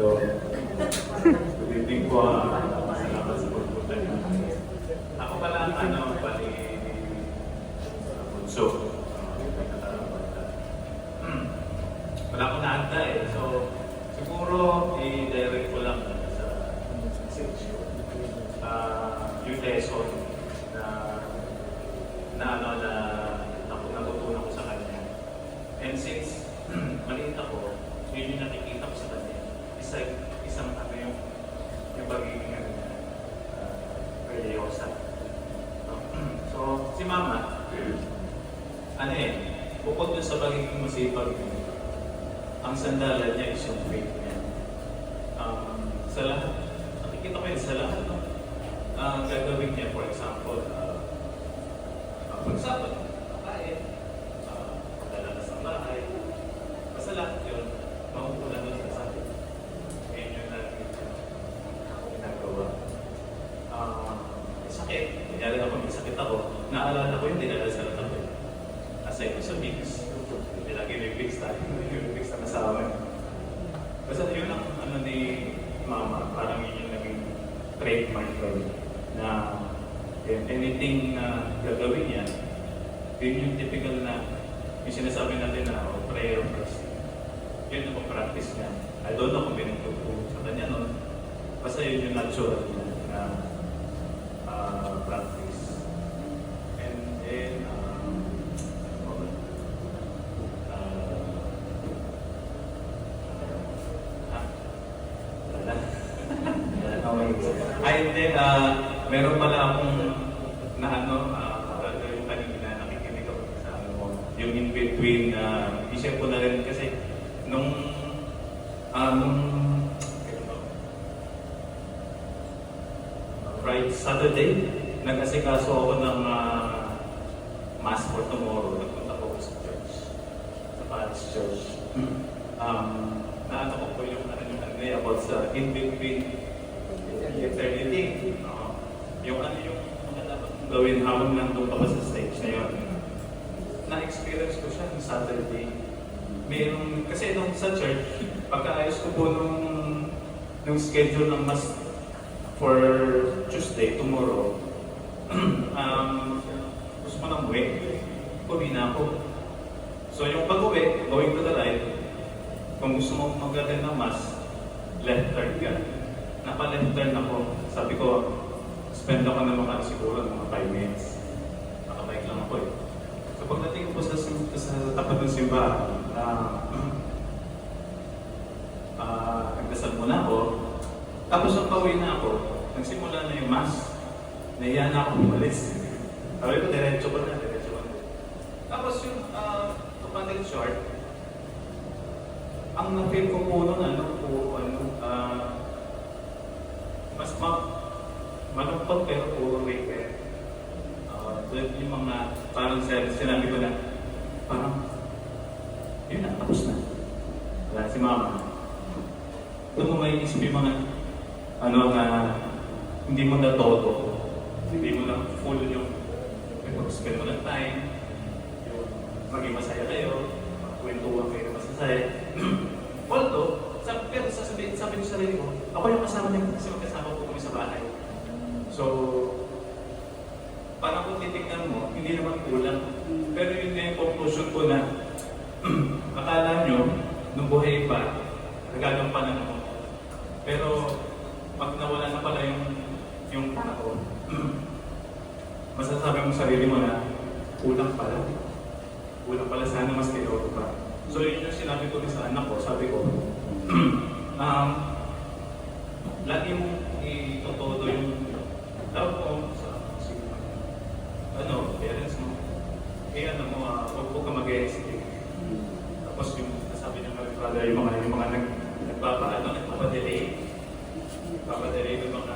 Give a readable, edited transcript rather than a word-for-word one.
Hello. Good evening po. Salamat sa pagpunta niyo. Ako pala ang bali bunso. Wala akong naanda eh. So, siguro i-direct ko lang sa message yung lesson na natutunan ko sa kanya. And since maliit ako, yun yung nakikita ko sa kanya. Isang yung pagiging religyosa. So, si Mama, bukod dun sa pagiging masipag, ang sandalan niya is yung faith niya. Sa lahat, nakikita ko yun sa lahat, gagawin niya, for example, kakain, paglalabas ng bahay, basta lahat yun, makukulan doon sa sabi. Ngayon yung lagi ginagawa. Sakit, kunyari ako may sakit ako, naalala ko yung dinala sa lahat ako. Aside ko sa mix, hindi lagi may fix tayo, may fix na kasama. Basta yun ang ni Mama, parang yun yung naging trademark ko na anything na gagawin niya, yun yung typical na yung sinasabi natin na prayer first. Yun ang practice niya. I don't know kung pinagtutulong sa kanya nun. Basta yun yung natural niya na practice. And then, meron pala akong yung kanina nakikinig ako sa yung in between, isip ko na rin kasi nung Friday, Saturday, nag-asikaso ako ng Mass for tomorrow. Nagpunta ko sa church, sa Parish Church. Naano ko po yung about sa in between eternity. Yung mga dapat gawin habang nandun pa sa stage na yun. Na-experience ko siya ng Saturday. Kasi nung sa church, pagkaayos ko po nung schedule ng Mass for Tuesday, tomorrow, gusto mo nang uwi na ako. So yung pag-uwi, going to the right, kung gusto mo mag-attend ng Mass, left turn ka. Napa-left turn ako. Sabi ko, spend ako ng siguro ng mga 5 minutes. Nakabike lang ako eh. So pagdating ko po sa tapat ng simbahan, nagdasal muna ako. Tapos nung pauwi na ako, nagsimula na yung Mass. Nahiya na ako umalis. Sabi ko, diretso ko na. Tapos yung, to cut it short, ang na-feel ko po nun, mas malungkot pero puro regret. Yung mga, parang sinabi ko na, parang, yun na, tapos na. Wala si Mama. Doon mo may isip yung mga, hindi mo na todo. Hindi mo na full yung, spend mo ng time, yung maging masaya kayo, kwentuhan kayo na masasaya. Although, pero sabi ko sa sarili ko, ako yung kasama niya kasi magkasama po kami sa bahay. So, parang kung titignan mo, hindi naman kulang. Pero yun na yung conclusion ko na akala nyo, nung buhay pa, nagagampanan ako. Pero pag nawala na pala yung tao, masasabi mo sa sarili mo na kulang pala. Kulang pala, sana mas kailangan pa. So yun yung sinabi ko sa anak ko, sabi ko, lagi mong itotodo yung love mo sa parents mo. Huwag ka mag-hesitate. Tapos yung sabi niya mga brother, yung mga nagpapadelay ng mga